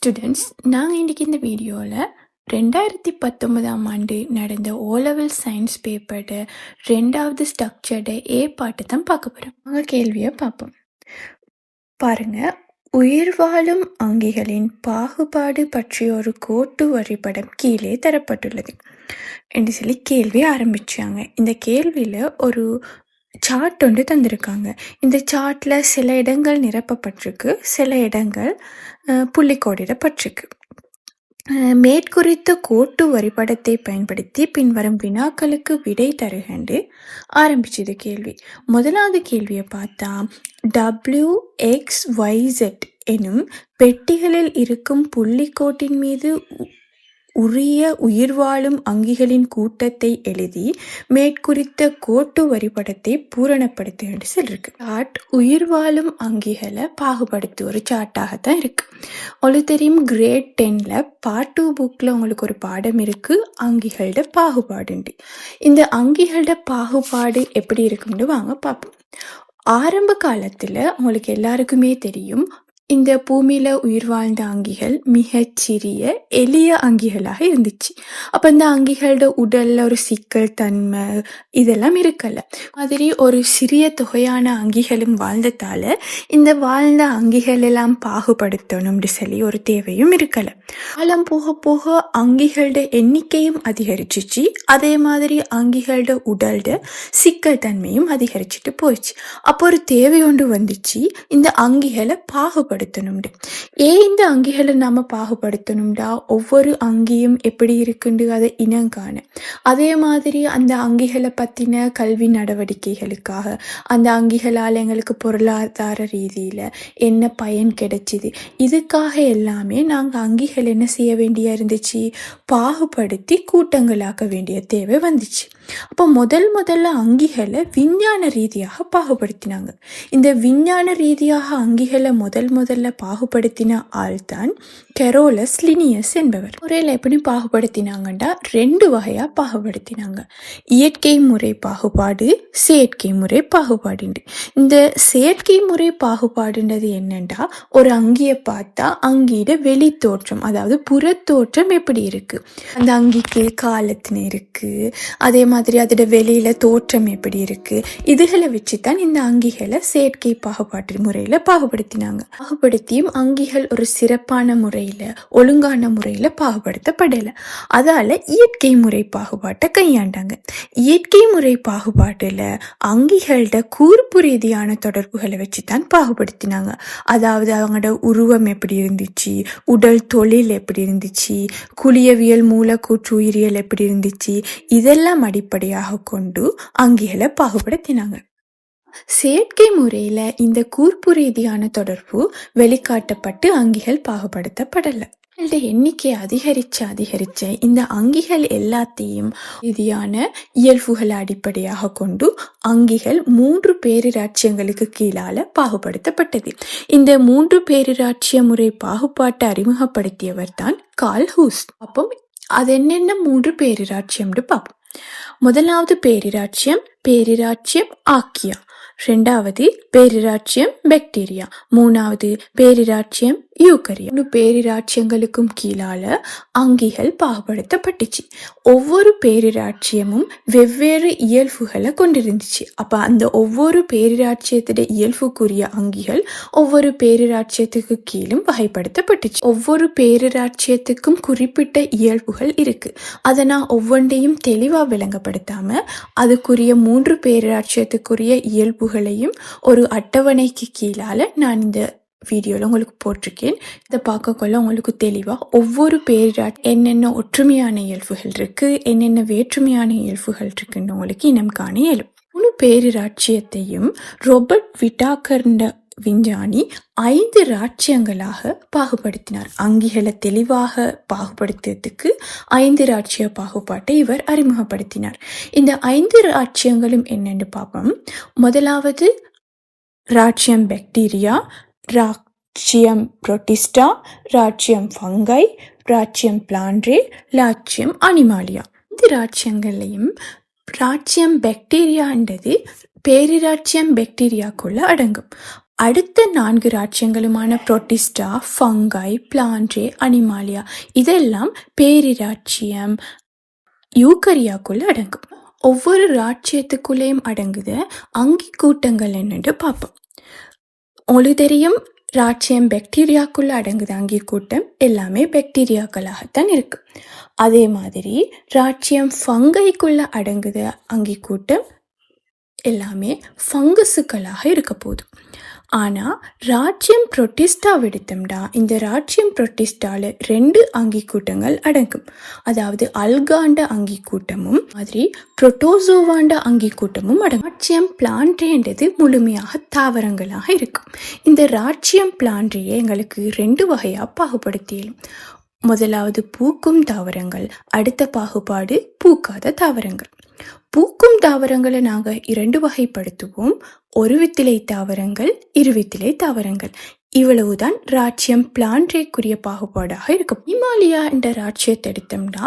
Students, நாங்கள் இன்றைக்கி இந்த வீடியோவில் 2019ஆம் ஆண்டு நடந்த ஓலெவல் சயின்ஸ் பேப்பரோட 2வது ஸ்ட்ரக்சர்ட ஏ பாட்டு தான் பார்க்க போகிறோம். நாங்கள் கேள்வியை பார்ப்போம். பாருங்க, உயிர் வாழும் அங்கிகளின் பாகுபாடு பற்றிய ஒரு கோட்டு வரைபடம் கீழே தரப்பட்டுள்ளது என்று சொல்லி கேள்வி ஆரம்பிச்சாங்க. இந்த கேள்வியில் ஒரு சார்ட் ஒன்று தந்திருக்காங்க. இந்த சார்ட்டில் சில இடங்கள் நிரப்பப்பட்டிருக்கு, சில இடங்கள் புள்ளிக்கோடிடப்பட்டிருக்கு. மேற்குறித்த கோட்டு வரைபடத்தை பயன்படுத்தி பின்வரும் வினாக்களுக்கு விடை தருகண்டு ஆரம்பிச்சது கேள்வி. முதலாவது கேள்வியை பார்த்தா, WXYZ எனும் பெட்டிகளில் இருக்கும் புள்ளிக்கோட்டின் மீது உரிய உயிர் வாழும் அங்கிகளின் கூட்டத்தை எழுதி மேற்குறித்த கோட்டு வரைபடத்தை பூரணப்படுத்து என்று சொல்லிருக்கு. சார்ட் உயிர் வாழும் அங்கிகளை பாகுபடுத்து ஒரு சார்ட்டாகத்தான் இருக்கு. உங்களுக்கு தெரியும், கிரேட் 10ல் பார்ட் 2 புக்கில் உங்களுக்கு ஒரு பாடம் இருக்கு, அங்கிகளோட பாகுபாடுண்டு. இந்த அங்கிகளோட பாகுபாடு எப்படி இருக்குன்னு வாங்க பார்ப்போம். ஆரம்ப காலத்தில் உங்களுக்கு எல்லாருக்குமே தெரியும், இந்த பூமியில் உயிர் வாழ்ந்த அங்கிகள் மிகச்சிறிய எளிய அங்கிகளாக இருந்துச்சு. அப்போ இந்த அங்கிகளோட உடலில் ஒரு சிக்கல் தன்மை இதெல்லாம் இருக்கல. மாதிரி ஒரு சிறிய தொகையான அங்கிகளும் வாழ்ந்ததால் இந்த வாழ்ந்த அங்கிகள் எல்லாம் பாகுபடுத்தணும்னு சொல்லி ஒரு தேவையும் இருக்கலை. காலம் போக போக அங்கிகளோட எண்ணிக்கையும் அதிகரிச்சிச்சு, அதே மாதிரி அங்கிகளோட உடலோட சிக்கல் தன்மையும் அதிகரிச்சுட்டு போயிடுச்சு. அப்போ ஒரு தேவை ஒன்று வந்துச்சு, இந்த அங்கிகளை பாகுபடுத்தணும்னு. இந்த அங்கிகளை நாம பாகுபடுத்தணும்டா ஒவ்வொரு அங்கியும் எப்படி இருக்குன்னு அதை இனங்காண, அதே மாதிரி அந்த அங்கிகளை பற்றின கல்வி நடவடிக்கைகளுக்காக, அந்த அங்கிகளால் எங்களுக்கு பொருளாதார ரீதியில் என்ன பயன் கிடைச்சிது, இதுக்காக எல்லாமே நாங்கள் அங்கிகள் என்ன செய்ய வேண்டிய இருந்துச்சு, பாகுபடுத்தி கூட்டங்களாக்க வேண்டிய தேவை வந்துச்சு. அப்போ முதல்ல அங்கிகளை விஞ்ஞான ரீதியாக பாகுபடுத்தினாங்க. இந்த விஞ்ஞான ரீதியாக அங்கிகளை முதல்ல பாகுபடுத்தின ஆள்தான் கெரோலஸ் லினியஸ் என்பவர். முறையில் எப்படி பாகுபடுத்தினாங்கண்டா 2 வகையா பாகுபடுத்தினாங்க. இயற்கை முறை பாகுபாடு, செயற்கை முறை பாகுபாடு. இந்த செயற்கை முறை பாகுபாடுன்றது என்னண்டா, ஒரு அங்கியை பார்த்தா அங்கியோட வெளி தோற்றம், அதாவது புறத்தோற்றம் எப்படி இருக்கு, அந்த அங்கிக்கு காலத்தின இருக்கு, அதே மாதிரி அதோட வெளியில தோற்றம் எப்படி இருக்கு, இதுகளை வச்சுதான் இந்த அங்கிகளை செயற்கை பாகுபாட்டு முறையில பாகுபடுத்தினாங்க. பாகுபடுத்தியும் அங்கிகள் ஒரு சிறப்பான முறையில ஒழுங்கான முறையில பாகுபடுத்தப்படலை. அதால இயற்கை முறை பாகுபாட்டை கையாண்டாங்க. இயற்கை முறை பாகுபாட்டுல அங்கிகளோட கூர்ப்பு ரீதியான தொடர்புகளை வச்சுதான் பாகுபடுத்தினாங்க. அதாவது அவங்களோட உருவம் எப்படி இருந்துச்சு, உடல் தொழில் எப்படி இருந்துச்சு, குளியவியல் மூலக்கூற்று உயிரியல் எப்படி இருந்துச்சு, இதெல்லாம் அடிப்படையாக கொண்டு அங்கிகளை பாகுபடுத்தினாங்க. செயற்கை முறையில் இந்த கூர்ப்பு ரீதியான தொடர்பு வெளிக்காட்டப்பட்டு அங்கிகள் பாகுபடுத்தப்படலை. எண்ணிக்கை அதிகரிச்ச இந்த அங்கிகள் எல்லாத்தையும் ரீதியான இயல்புகளை அடிப்படையாக கொண்டு அங்கிகள் 3 பேரிராட்சியங்களுக்கு கீழால பாகுபடுத்தப்பட்டது. இந்த 3 பேரிராட்சிய முறை பாகுபாட்டை அறிமுகப்படுத்தியவர் தான் கார்ல் ஹூஸ். அப்போ அது என்னென்ன 3 பேரிராட்சியம்னு பார்ப்போம். முதலாவது பேரிராட்சியம் ஆக்கியா, 2வது பேரிராட்சியம் பாக்டீரியா, 3வது பேரிராட்சியம் யூகரியா. 3 பேரிராட்சியங்களுக்கும் கீழால அங்கிகள் பாகுபடுத்தப்பட்டுச்சு. ஒவ்வொரு பேரிராட்சியமும் வெவ்வேறு இயல்புகளை கொண்டிருந்துச்சு. அப்போ அந்த ஒவ்வொரு பேரிராட்சியத்தோட இயல்புக்குரிய அங்கிகள் ஒவ்வொரு பேரிராட்சியத்துக்கு கீழும் வகைப்படுத்தப்பட்டுச்சு. ஒவ்வொரு பேரிராட்சியத்துக்கும் குறிப்பிட்ட இயல்புகள் இருக்கு. அதை நான் ஒவ்வொன்றையும் தெளிவா விளங்கப்படுத்தாம அதுக்குரிய 3 பேரிராட்சியத்துக்குரிய இயல்புகளையும் ஒரு அட்டவணைக்கு கீழால நான் இந்த வீடியோவில் உங்களுக்கு போட்டிருக்கேன். இதை பார்க்கக்குள்ள உங்களுக்கு தெளிவாக ஒவ்வொரு என்னென்ன ஒற்றுமையான இயல்புகள் இருக்குது, என்னென்ன வேற்றுமையான இயல்புகள் இருக்குன்னு உங்களுக்கு இனம் காண இயலும். 3 பேரிராட்சியத்தையும் ராபர்ட் விட்டாக்கர்ன்ற விஞ்ஞானி 5 ராட்சியங்களாக பாகுபடுத்தினார். அங்கிகளை தெளிவாக பாகுபடுத்துறதுக்கு 5 ராட்சிய பாகுபாட்டை இவர் அறிமுகப்படுத்தினார். இந்த 5 ராட்சியங்களும் என்னென்னு பார்ப்போம். முதலாவது ராட்சியம் பாக்டீரியா, ராட்சியம் புரோட்டிஸ்டா, ராட்சியம் ஃபங்கை, ராட்சியம் பிளான்ட்ரே, ராட்சியம் அனிமாலியா. இந்த ராட்சியங்களையும் ராட்சியம் பாக்டீரியான்றது பேரிராட்சியம் பாக்டீரியாக்குள்ள அடங்கும். அடுத்த 4 ராச்சியங்களுமான புரோட்டிஸ்டா, ஃபங்கை, பிளான்ட்ரே, அனிமாலியா இதெல்லாம் பேரிராச்சியம் யூக்கரியாக்குள்ள அடங்கும். ஒவ்வொரு ராச்சியத்துக்குள்ளேயும் அடங்குத அங்கி கூட்டங்கள் என்னன்னு பார்ப்போம். உங்களுக்கு தெரியும் ராச்சியம் பாக்டீரியாக்குள்ள அடங்குது அங்கி கூட்டம் எல்லாமே பாக்டீரியாக்களாகத்தான் இருக்கு. அதே மாதிரி ராச்சியம் ஃபங்கைக்குள்ள அடங்குது அங்கி கூட்டம் எல்லாமே ஃபங்கஸுக்களாக இருக்க போகுது. ஆனால் ராச்சியம் புரோட்டிஸ்டா எடுத்தோம்னா இந்த ராச்சியம் புரோட்டிஸ்டால 2 அங்கி கூட்டங்கள் அடங்கும். அதாவது அல்காண்ட அங்கி கூட்டமும் மாதிரி புரோட்டோசோவாண்ட அங்கி கூட்டமும் அடங்கும். ராச்சியம் பிளான்ட்ரேன்றது முழுமையாக தாவரங்களாக இருக்கும். இந்த ராச்சியம் பிளான்ட்ரேயை எங்களுக்கு 2 வகையாக பாகுபடுத்தியலும். முதலாவது பூக்கும் தாவரங்கள், அடுத்த பாகுபாடு பூக்காத தாவரங்கள். பூக்கும் தாவரங்களை நாங்கள் 2 வகைப்படுத்துவோம். ஒரு வித்திலை தாவரங்கள், இருவித்திலை தாவரங்கள். இவ்வளவுதான் ராச்சியம் பிளான்ட்ரேக்குரிய பாகுபாடாக இருக்கும். அனிமாலியா என்ற ராச்சியத்தை எடுத்தோம்னா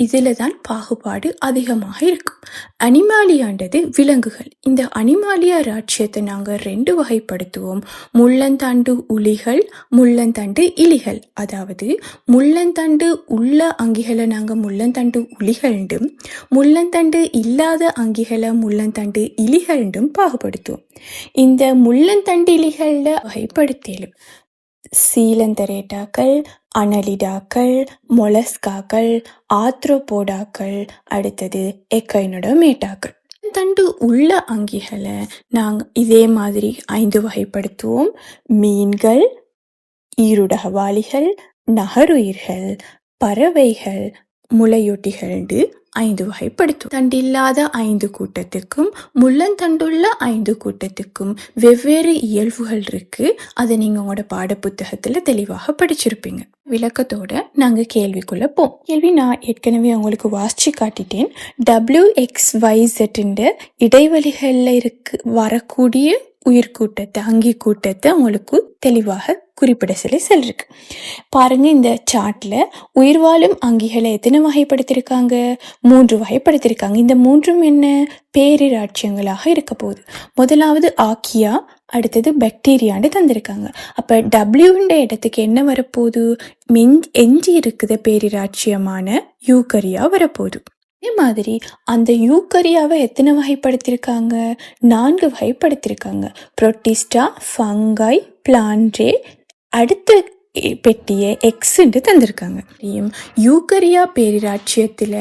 இதில் தான் பாகுபாடு அதிகமாக இருக்கும். அனிமாலியான்றது விலங்குகள். இந்த அனிமாலியா ராச்சியத்தை நாங்கள் 2 வகைப்படுத்துவோம். முள்ளந்தண்டு உளிகள், முள்ளந்தண்டு இலிகள். அதாவது முள்ளந்தண்டு உள்ள அங்கிகளை நாங்கள் முள்ளந்தண்டு உளிகள்ண்டும், முள்ளந்தண்டு இல்லாத அங்கிகளை முள்ளந்தண்டு இலிகள்ண்டும் பாகுபடுத்துவோம். இந்த முள்ளந்தண்டு இலிகளில் வகைப்படுத்தலும் சீலந்தரேட்டாக்கள், அனலிடாக்கள், மொலஸ்காக்கள், ஆத்ரோபோடாக்கள், அடுத்தது எக்கைனோடோமேட்டாக்கள். தண்டு உள்ள அங்கிகளை நாங்கள் இதே மாதிரி 5 வகைப்படுத்துவோம். மீன்கள், ஈருடகவாளிகள், நகருயிர்கள், பறவைகள், முளையொட்டிகள் 5 வகைப்படுத்தும். தண்டில்லாத 5 கூட்டத்துக்கும் முள்ளந்தண்டுள்ள 5 கூட்டத்துக்கும் வெவ்வேறு இயல்புகள் இருக்கு. அதை நீங்கள் உங்களோட பாட புத்தகத்தில் தெளிவாக படிச்சிருப்பீங்க. விளக்கத்தோட நாங்கள் கேள்விக்குள்ள போம். கேள்வி நான் ஏற்கனவே உங்களுக்கு வாசிச்சு காட்டிட்டேன். WXYZ இடைவெளிகளில் வரக்கூடிய உயிர்கூட்டத்தை அங்கி கூட்டத்தை உங்களுக்கு தெளிவாக குறிப்பிட சொல்லிருக்கு. பாருங்க, இந்த சார்ட்ல உயிர் வாழும் அங்கிகளை எத்தனை வகைப்படுத்திருக்காங்க? 3 வகைப்படுத்திருக்காங்க. இந்த 3ம் என்ன? பேரிராட்சியங்களாக இருக்க போகுது. முதலாவது ஆக்கியா, அடுத்தது பாக்டீரியான்னு தந்திருக்காங்க. அப்போ டபிள்யூன்ற இடத்துக்கு என்ன வரப்போகுது? எஞ்சி இருக்குது பேரிராட்சியமான யூக்கரியா வரப்போகுது. அதே மாதிரி அந்த யூக்கரியாவை எத்தனை வகைப்படுத்திருக்காங்க? 4 வகைப்படுத்திருக்காங்க. புரோட்டிஸ்டா, ஃபங்கை, பிளான்ட்ரே, அடுத்த பெட்டியை எக்ஸ்ன்னு தந்திருக்காங்க. யூக்கரியா பேரிராட்சியத்தில்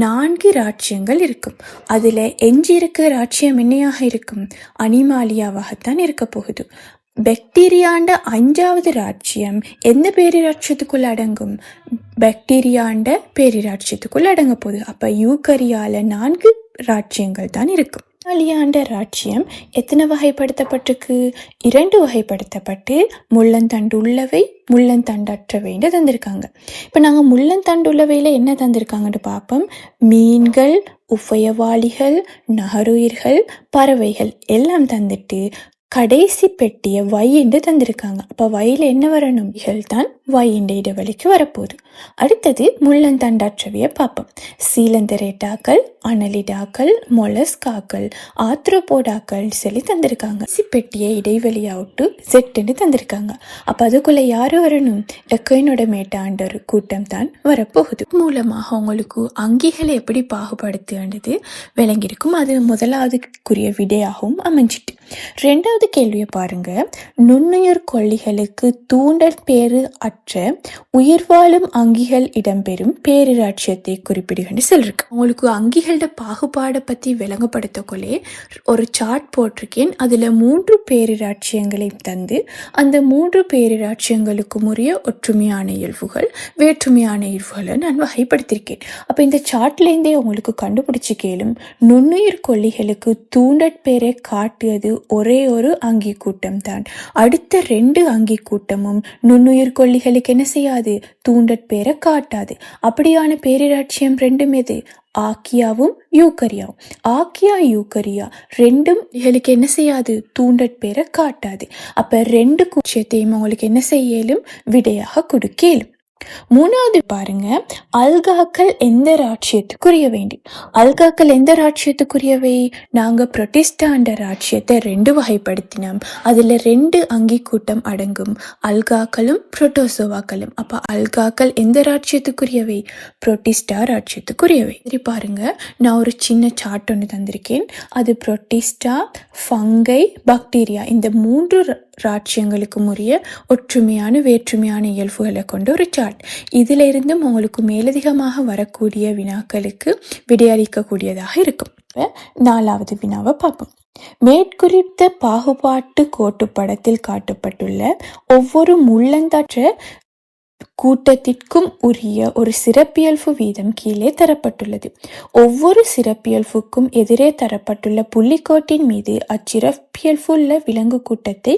4 ராட்சியங்கள் இருக்கும். அதில் எஞ்சி இருக்கிற ராட்சியம் என்னையாக இருக்கும்? அனிமாலியாவாகத்தான் இருக்க போகுது. பாக்டீரியாண்ட 5வது ராட்சியம் எந்த பேரிராட்சியத்துக்குள்ள அடங்கும்? பாக்டீரியாண்ட பேரிராட்சியத்துக்குள்ள அடங்க போகுது. அப்போ யூக்கரியால 4 ராட்சியங்கள் தான் இருக்கும். அனிமாலியாண்ட ராட்சியம் எத்தனை வகைப்படுத்தப்பட்டிருக்கு? 2 வகைப்படுத்தப்பட்டு முள்ளந்தண்டு உள்ளவை, முள்ளந்தண்டற்றவைன்னு தந்திருக்காங்க. இப்போ நாங்கள் முள்ளந்தண்டு உள்ளவையில் என்ன தந்திருக்காங்கன்னு பார்ப்போம். மீன்கள், உபயவாளிகள், நகருயிர்கள், பறவைகள் எல்லாம் தந்துட்டு கடைசி பெட்டியை வைன்னு தந்திருக்காங்க. அப்போ வையில் என்ன வரணும்? இகள் தான் வையின் இடைவெளிக்கு வரப்போகுது. அடுத்தது முள்ளந்தண்டற்றவையை பார்ப்போம். சீலந்தரேட்டாக்கள், அனலிடாக்கள், மொலஸ்காக்கள், ஆத்ரோபோடாக்கள் சொல்லி தந்திருக்காங்க. பெட்டியை இடைவெளியாவிட்டு செட்டுன்னு தந்திருக்காங்க. அப்போ அதுக்குள்ள யாரு வரணும்? எக்கைனோடோமேட்டான்ற ஒரு கூட்டம் தான் வரப்போகுது. மூலமாக உங்களுக்கு அங்கிகளை எப்படி பாகுபடுத்துன்றது விளங்கியிருக்கும். அது முதலாவதுக்குரிய விடையாகவும் அமைஞ்சிட்டு. 2வது கேள்வியை பாருங்க. நுண்ணுயிர் கொல்லிகளுக்கு தூண்டல் பேரு அற்ற உயிர் வாழும் அங்கிகள் இடம்பெறும் பேரிராட்சியத்தை குறிப்பிடுகன்னு சொல்லிருக்கு. உங்களுக்கு அங்கிகளோட பாகுபாடை பற்றி விளங்கப்படுத்தக்கொள்ளே ஒரு சார்ட் போட்டிருக்கேன். அதில் 3 பேரிராட்சியங்களையும் தந்து அந்த 3 பேரிராட்சியங்களுக்கும் உரிய ஒற்றுமையான இயல்புகள், வேற்றுமையான இயல்புகளை நான் வகைப்படுத்தியிருக்கேன். அப்போ இந்த சார்ட்லேருந்தே உங்களுக்கு கண்டுபிடிச்சி கேளும். நுண்ணுயிர் கொல்லிகளுக்கு தூண்டற் பேரை காட்டியது ஒரே ஒரு அங்கி கூட்டம் தான். அடுத்த 2 அங்கி கூட்டமும் நுண்ணுயிர் கொல்லிகளுக்கு என்ன செய்யாது? தூண்டற்பேரை காட்டாது. அப்படியான பேரிராட்சியம் 2 எது? ஆக்கியாவும் யூக்கரியாவும். ஆக்கியா, யூக்கரியா 2ம் இகளுக்கு என்ன செய்யாது? தூண்டற்பேரை காட்டாது. அப்ப 2 விஷயத்தையும் உங்களுக்கு என்ன செய்யலும்? விடையாக கொடுக்கலும். மூணாவது பாருங்க, அல்காக்கள் எந்த ராட்சியத்துக்குரிய வேண்டி. அல்காக்கள் எந்த ராட்சியத்துக்குரியவை? நாங்க புரோட்டிஸ்டாண்ட ராட்சியத்தை 2 வகைப்படுத்தினோம். அதுல 2 அங்கி கூட்டம் அடங்கும், அல்காக்களும் புரோட்டோசோவாக்களும். அப்ப அல்காக்கள் எந்த ராட்சியத்துக்குரியவை? புரோட்டிஸ்டா ராட்சியத்துக்குரியவை. சரி பாருங்க, நான் ஒரு சின்ன சார்ட் ஒன்று தந்திருக்கேன். அது புரோட்டிஸ்டா, ஃபங்கை, பாக்டீரியா இந்த 3 ராட்சியங்களுக்கும் உரிய ஒற்றுமையான வேற்றுமையான இயல்புகளை கொண்ட ஒரு சார்ட். இதில் இருந்தும் உங்களுக்கு மேலதிகமாக வரக்கூடிய வினாக்களுக்கு விடையளிக்கக்கூடியதாக இருக்கும். 4வது வினாவை பார்ப்போம். மேற்குறித்த பாகுபாட்டு கோட்டுப்படத்தில் காட்டப்பட்டுள்ள ஒவ்வொரு முள்ளந்தாற்ற கூட்டத்திற்கும் உரிய ஒரு சிறப்பியல்பு வீதம் கீழே தரப்பட்டுள்ளது. ஒவ்வொரு சிறப்பியல்புக்கும் எதிரே தரப்பட்டுள்ள புள்ளிக்கோட்டின் மீது அச்சிறப்பியல்புள்ள விலங்கு கூட்டத்தை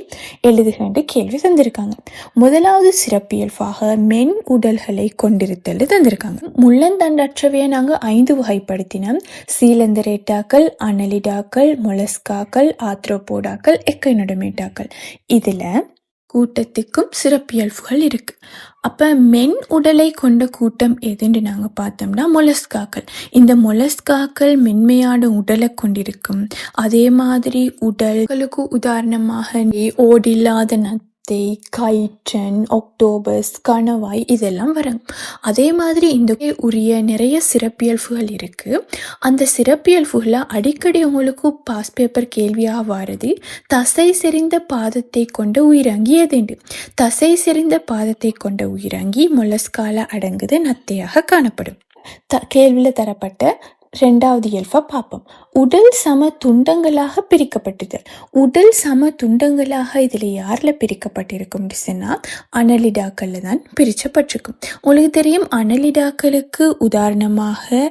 எழுதுகின்ற கேள்வி தந்திருக்காங்க. முதலாவது சிறப்பியல்பாக மென் உடல்களை கொண்டிருத்தல் தந்திருக்காங்க. முள்ளந்தண்டற்றவையை நாங்கள் 5 வகைப்படுத்தினோம். சீலந்தரேட்டாக்கள், அனலிடாக்கள், மொலஸ்காக்கள், ஆத்ரோபோடாக்கள், எக்கைனோடமேட்டாக்கள். இதில் கூட்டத்துக்கும் சிறப்பியல்புகள் இருக்கு. அப்ப மென் உடலை கொண்ட கூட்டம் எதுன்னு நாங்க பார்த்தோம்னா மொலஸ்காக்கள். இந்த மொலஸ்காக்கள் மென்மையான உடலை கொண்டிருக்கும். அதே மாதிரி உடல்களுக்கு உதாரணமாக ஓடில்லாத நத்தை, கைட்டன், ஆக்டோபஸ், கணவாய் இதெல்லாம் வரும். அதே மாதிரி இந்த உரிய நிறைய சிறப்பியல்புகள் இருக்கு. அந்த சிறப்பியல்புகளை அடிக்கடி உங்களுக்கு பாஸ் பேப்பர் கேள்வியாக வாரது, தசை செறிந்த பாதத்தை கொண்ட உயிரங்கி எதுண்டு. தசை செறிந்த பாதத்தை கொண்ட உயிரங்கி மொலஸ்கால அடங்குது, நத்தையாக காணப்படும். கேள்வியில் தரப்பட்ட 2வது இயல்பை பார்ப்போம். உடல் சம துண்டங்களாக பிரிக்கப்பட்டது. உடல் சம துண்டங்களாக இதில் யாரில் பிரிக்கப்பட்டிருக்கும் சொன்னால் அனலிடாக்கள்ல தான் பிரிக்கப்பட்டிருக்கும். உங்களுக்கு தெரியும், அனலிடாக்களுக்கு உதாரணமாக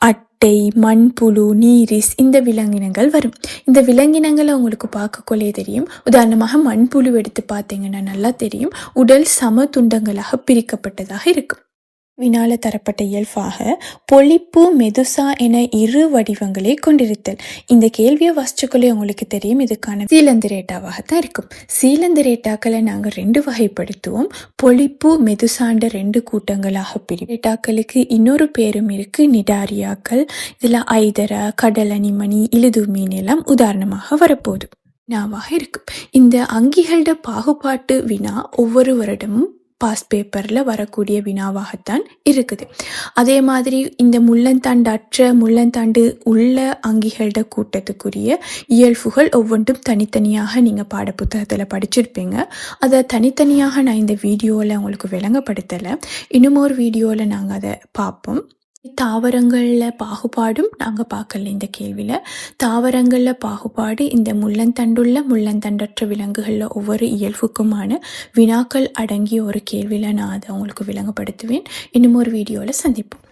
அட்டை, மண்புழு, நீரிஸ் இந்த விலங்கினங்கள் வரும். இந்த விலங்கினங்களை உங்களுக்கு பார்க்கக்கொள்ளே தெரியும். உதாரணமாக மண்புழு எடுத்து பார்த்தீங்கன்னா நல்லா தெரியும், உடல் சம துண்டங்களாக பிரிக்கப்பட்டதாக இருக்கும். வினால தரப்பட்ட இயல்பாக பொலிப்பு, மெதுசா என 2 வடிவங்களை கொண்டிருத்தல். இந்த கேள்வியை வாசிச்சுக்கொள்ளே உங்களுக்கு தெரியும், இதுக்கான சீலந்திரேட்டாவாகத்தான் இருக்கும். சீலந்திரேட்டாக்களை நாங்கள் 2 வகைப்படுத்துவோம். பொலிப்பு, மெதுசாண்ட 2 கூட்டங்களாக பிரிட்டாக்களுக்கு இன்னொரு பேரும் இருக்கு, நிடாரியாக்கள். இதில் ஐதரா, கடலனிமணி, இழுது மீன் எல்லாம் உதாரணமாக வரப்போகுது வினாவாக இருக்கும். இந்த அங்கிகளோட பாகுபாட்டு வினா ஒவ்வொரு வருடமும் பாஸ் பேப்பரில் வரக்கூடிய வினாவாகத்தான் இருக்குது. அதே மாதிரி இந்த முள்ளந்தாண்டு உள்ள அங்கிகளோட கூட்டத்துக்குரிய இயல்புகள் ஒவ்வொன்றும் தனித்தனியாக நீங்கள் பாடப்புத்தகத்தில் படிச்சிருப்பீங்க. அதை தனித்தனியாக நான் இந்த வீடியோவில் உங்களுக்கு விளங்கப்படுத்தலை. இன்னும் ஒரு வீடியோவில் நாங்கள் அதை பார்ப்போம். தாவரங்களில் பாகுபாடும் நாங்கள் பார்க்கல. இந்த கேள்வியில் தாவரங்களில் பாகுபாடு, இந்த முள்ளந்தண்டற்ற விலங்குகளில் ஒவ்வொரு இயல்புக்குமான வினாக்கள் அடங்கிய ஒரு கேள்வியில் நான் அதை உங்களுக்கு விளங்கப்படுத்துவேன். இன்னும் ஒரு வீடியோவில் சந்திப்போம்.